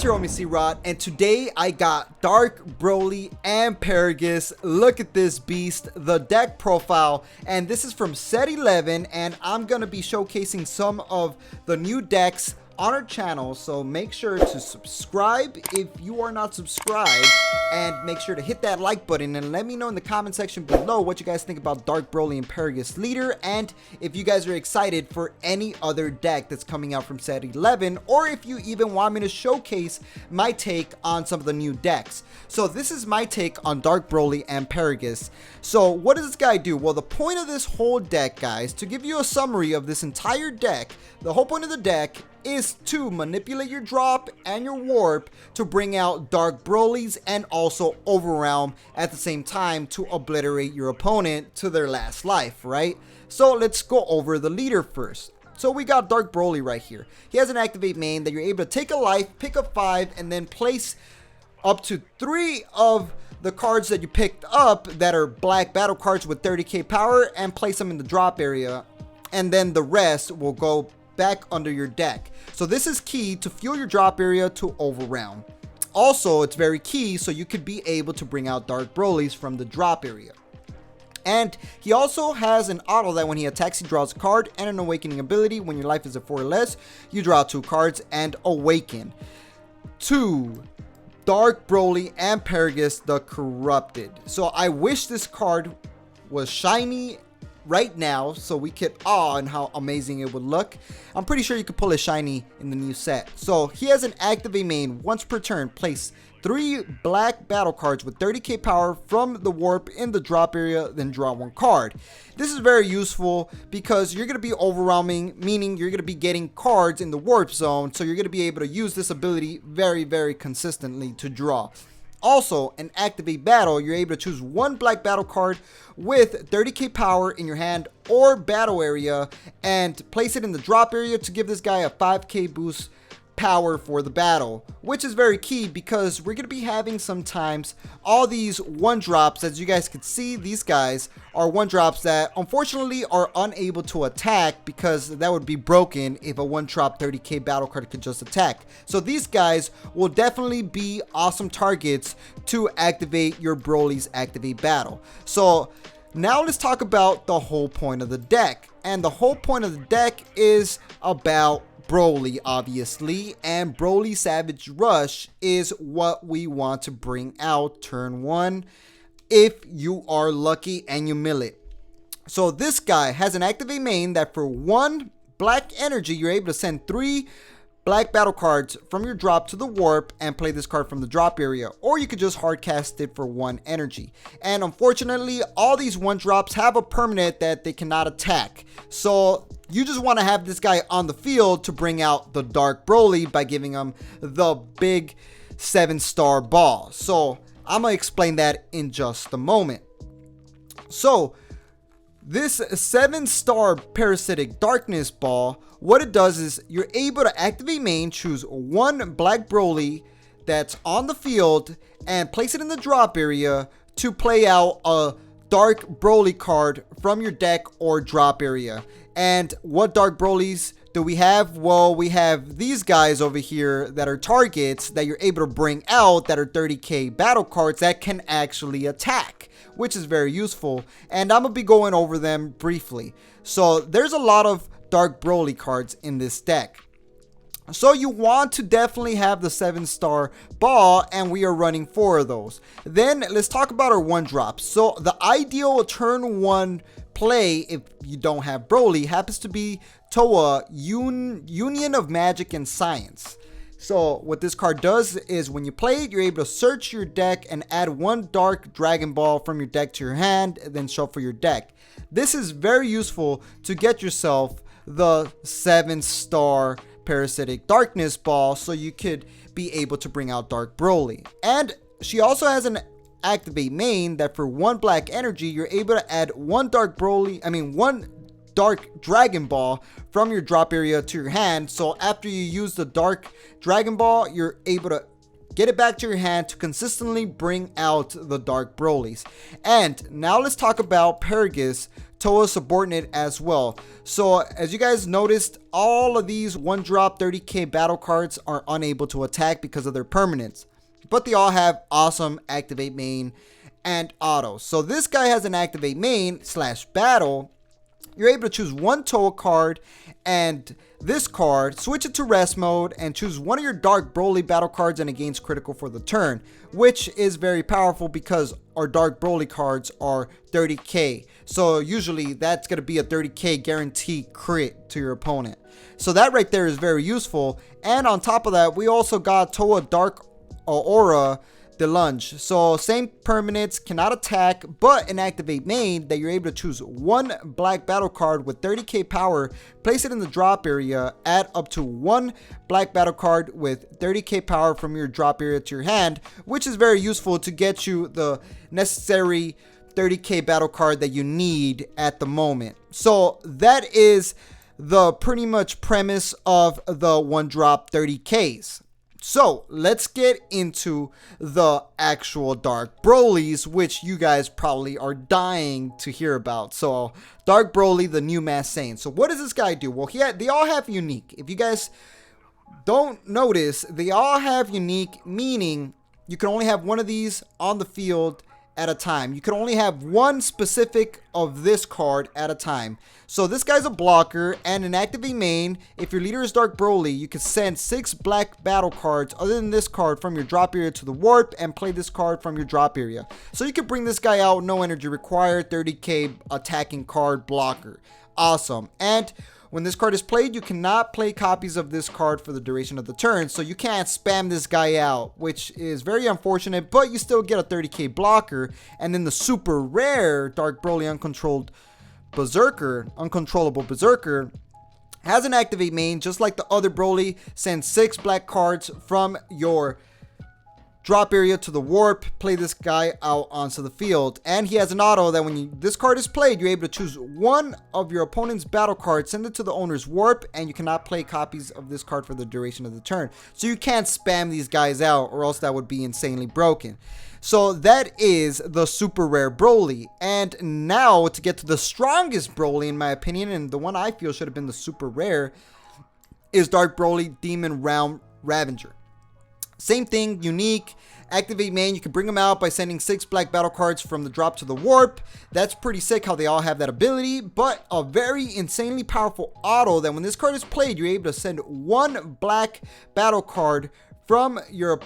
it's your homie C-Rod, and today I got Dark Broly and Paragus. Look at this beast, the deck profile, and this is from set 11, and I'm gonna be showcasing some of the new decks on our channel, so make sure to subscribe if you are not subscribed, and make sure to hit that like button and let me know in the comment section below what you guys think about Dark Broly and Paragus Leader, and if you guys are excited for any other deck that's coming out from set 11, or if you even want me to showcase my take on some of the new decks. So this is my take on Dark Broly and Paragus. So what does this guy do? Well, the point of this whole deck, guys, to give you a summary of this entire deck, the whole point of the deck is to manipulate your drop and your warp to bring out Dark Brolys and also Overwhelm at the same time to obliterate your opponent to their last life, right? So let's go over the leader first. So we got Dark Broly right here. He has an activate main that you're able to take a life, pick up 5, and then place up to 3 of the cards that you picked up that are black battle cards with 30k power and place them in the drop area, and then the rest will go back under your deck. So this is key to fuel your drop area to Overwhelm. Also, it's very key so you could be able to bring out Dark Brolys from the drop area. And he also has an auto that when he attacks, he draws a card, and an awakening ability. When your life is at 4 or less, you draw 2 cards and awaken. 2. Dark Broly and Paragus the Corrupted. So I wish this card was shiny right now so we could awe on how amazing it would look. I'm pretty sure you could pull a shiny in the new set. So he has an activate main. Once per turn, place 3 black battle cards with 30k power from the warp in the drop area, then draw 1 card. This is very useful because you're going to be overwhelming, meaning you're going to be getting cards in the warp zone, so you're going to be able to use this ability very consistently to draw. Also, an activate battle, you're able to choose 1 black battle card with 30k power in your hand or battle area and place it in the drop area to give this guy a 5k boost power for the battle, which is very key because we're going to be having sometimes all these 1-drops. As you guys can see, these guys are 1-drops that unfortunately are unable to attack because that would be broken if a 1-drop 30k battle card could just attack. So these guys will definitely be awesome targets to activate your Broly's activate battle. So now let's talk about the whole point of the deck, and the whole point of the deck is about Broly, obviously, and Broly Savage Rush is what we want to bring out turn 1 if you are lucky and you mill it. So this guy has an activate main that for 1 black energy you're able to send 3 black battle cards from your drop to the warp and play this card from the drop area, or you could just hard cast it for 1 energy. And unfortunately, all these 1-drops have a permanent that they cannot attack, so you just want to have this guy on the field to bring out the Dark Broly by giving him the big 7-star ball. So I'm gonna explain that in just a moment. So this 7-star parasitic darkness ball, what it does is you're able to activate main, choose 1 black Broly that's on the field and place it in the drop area to play out a Dark Broly card from your deck or drop area. And what Dark Brolys do we have? Well, we have these guys over here that are targets that you're able to bring out that are 30k battle cards that can actually attack, which is very useful, and I'm gonna be going over them briefly. So there's a lot of Dark Broly cards in this deck, so you want to definitely have the 7-star ball, and we are running 4 of those. Then let's talk about our 1-drops. So the ideal turn 1 play, if you don't have Broly, happens to be Toa Union of Magic and Science. So what this card does is when you play it, you're able to search your deck and add 1 Dark Dragon Ball from your deck to your hand, and then shuffle your deck. This is very useful to get yourself the 7-star parasitic darkness ball so you could be able to bring out Dark Broly. And she also has an activate main that for 1 black energy you're able to add 1 Dark Broly, 1 Dark Dragon Ball from your drop area to your hand. So after you use the Dark Dragon Ball, you're able to get it back to your hand to consistently bring out the Dark Brolys. And now let's talk about Paragus Toa subordinate as well. So as you guys noticed, all of these 1-drop 30k battle cards are unable to attack because of their permanence, but they all have awesome activate main and auto. So this guy has an activate main / battle. You're able to choose one Toa card and this card, switch it to rest mode, and choose one of your Dark Broly battle cards, and it gains critical for the turn, which is very powerful because our Dark Broly cards are 30k. So usually that's going to be a 30k guarantee crit to your opponent. So that right there is very useful. And on top of that, we also got Toa Dark Aura the lunge. So same permanents, cannot attack, but an activate main that you're able to choose one black battle card with 30k power, place it in the drop area, add up to one black battle card with 30k power from your drop area to your hand, which is very useful to get you the necessary 30k battle card that you need at the moment. So that is the pretty much premise of the 1-drop 30ks. So let's get into the actual Dark Brolys, which you guys probably are dying to hear about. So Dark Broly, the new Masked Saiyan. So what does this guy do? Well, they all have unique. If you guys don't notice, they all have unique, meaning you can only have one of these on the field at a time. You can only have one specific of this card at a time. So this guy's a blocker and an activate main. If your leader is Dark Broly, you can send 6 black battle cards other than this card from your drop area to the warp and play this card from your drop area. So you can bring this guy out, no energy required, 30k attacking card blocker. Awesome. And when this card is played, you cannot play copies of this card for the duration of the turn, so you can't spam this guy out, which is very unfortunate, but you still get a 30k blocker. And then the super rare Dark Broly Uncontrolled Berserker, Uncontrollable Berserker, has an activate main, just like the other Broly. Send 6 black cards from your drop area to the warp, play this guy out onto the field, and he has an auto that when this card is played, you're able to choose one of your opponent's battle cards, send it to the owner's warp, and you cannot play copies of this card for the duration of the turn. So you can't spam these guys out, or else that would be insanely broken. So that is the super rare Broly. And now to get to the strongest Broly, in my opinion, and the one I feel should have been the super rare, is Dark Broly Demon Realm Ravanger. Same thing, unique, activate main. You can bring them out by sending 6 black battle cards from the drop to the warp. That's pretty sick how they all have that ability, but a very insanely powerful auto that when this card is played, you're able to send one black battle card from your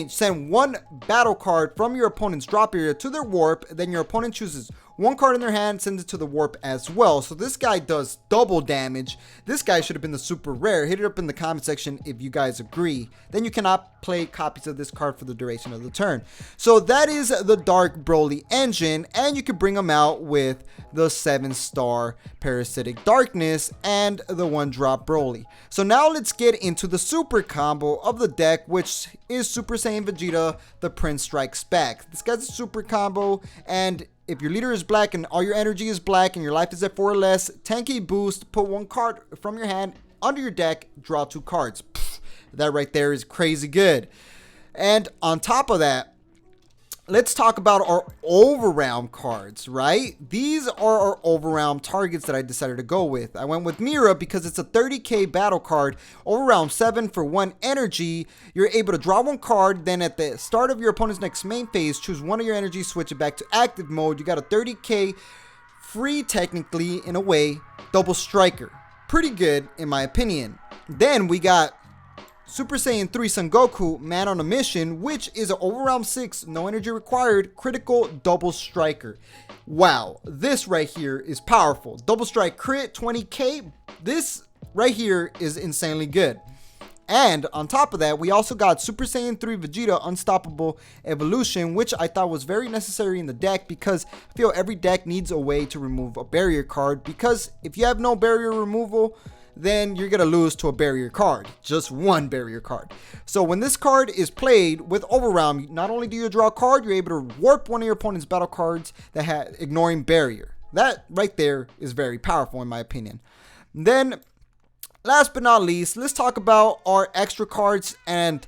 send one battle card from your opponent's drop area to their warp. Then your opponent chooses one card in their hand, sends it to the warp as well. So this guy does double damage. This guy should have been the super rare. Hit it up in the comment section if you guys agree. Then you cannot play copies of this card for the duration of the turn. So that is the Dark Broly engine, and you can bring them out with the 7-star Parasitic Darkness and the 1-drop Broly. So now let's get into the super combo of the deck, which is Super Saiyan Vegeta, the Prince Strikes Back. This guy's a super combo, and if your leader is black and all your energy is black and your life is at 4 or less, 10k boost, put one card from your hand under your deck, draw 2 cards. Pfft, that right there is crazy good. And on top of that, let's talk about our overrealm cards, right? These are our overrealm targets that I decided to go with. I went with Mira because it's a 30k battle card. Overrealm 7 for 1 energy. You're able to draw 1 card, then at the start of your opponent's next main phase, choose one of your energies, switch it back to active mode. You got a 30k free, technically, in a way, double striker. Pretty good, in my opinion. Then we got Super Saiyan 3 Son Goku, Man on a Mission, which is an Overrealm 6, no energy required, critical double striker. Wow, this right here is powerful. Double strike crit, 20k. This right here is insanely good. And on top of that, we also got Super Saiyan 3 Vegeta Unstoppable Evolution, which I thought was very necessary in the deck because I feel every deck needs a way to remove a barrier card, because if you have no barrier removal, then you're going to lose to a barrier card. Just one barrier card. So when this card is played with Overrealm, not only do you draw a card, you're able to warp one of your opponent's battle cards that had ignoring barrier. That right there is very powerful in my opinion. Then, last but not least, let's talk about our extra cards. And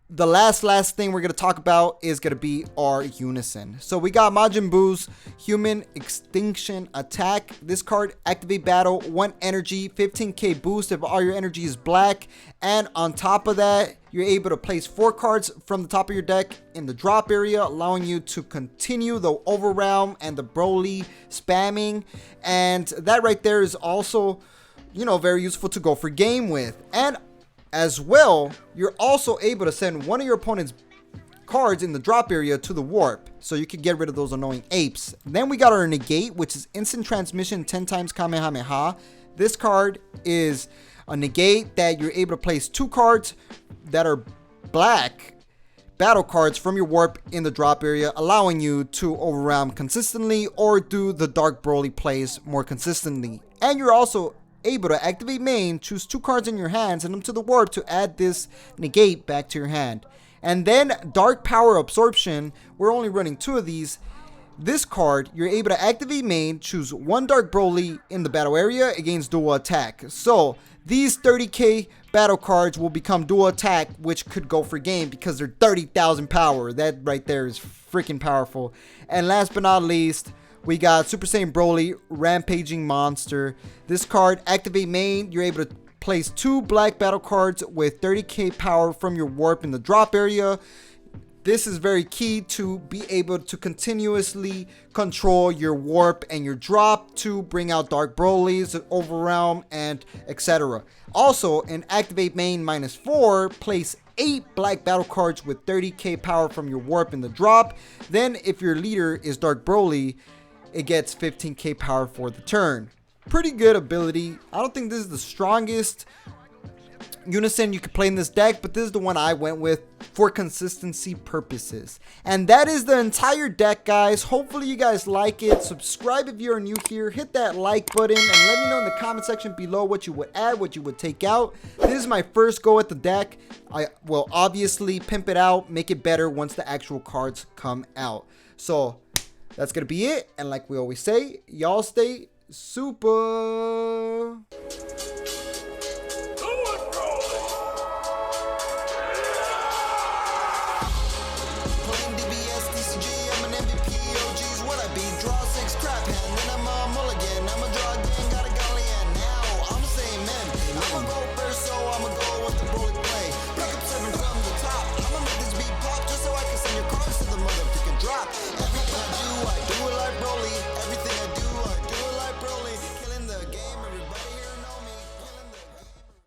the last thing we're going to talk about is going to be our Unison. So we got Majin Buu's Human Extinction Attack. This card, activate battle, 1 energy, 15k boost if all your energy is black. And on top of that, you're able to place 4 cards from the top of your deck in the drop area, allowing you to continue the Overrealm and the Broly spamming. And that right there is also, you know, very useful to go for game with. And as well, you're also able to send one of your opponent's cards in the drop area to the warp, so you can get rid of those annoying apes. Then we got our negate, which is instant transmission 10 times Kamehameha. This card is a negate that you're able to place 2 cards that are black battle cards from your warp in the drop area, allowing you to overwhelm consistently or do the Dark Broly plays more consistently. And you're also able to activate main, choose 2 cards in your hand, send them to the warp to add this negate back to your hand. And then Dark Power Absorption, we're only running 2 of these. This card, you're able to activate main, choose 1 Dark Broly in the battle area against dual attack. So these 30k battle cards will become dual attack, which could go for game because they're 30,000 power. That right there is freaking powerful. And last but not least, we got Super Saiyan Broly, Rampaging Monster. This card, activate main, you're able to place 2 black battle cards with 30k power from your warp in the drop area. This is very key to be able to continuously control your warp and your drop to bring out Dark Broly's, Overrealm, and etc. Also, in activate main -4, place 8 black battle cards with 30k power from your warp in the drop. Then if your leader is Dark Broly, it gets 15k power for the turn. Pretty good ability. I don't think this is the strongest Unison you could play in this deck, but this is the one I went with for consistency purposes. And that is the entire deck, guys. Hopefully you guys like it. Subscribe if you're new here. Hit that like button and let me know in the comment section below what you would add, what you would take out. This is my first go at the deck. I will obviously pimp it out, make it better once the actual cards come out. So that's gonna be it. And like we always say, y'all stay super.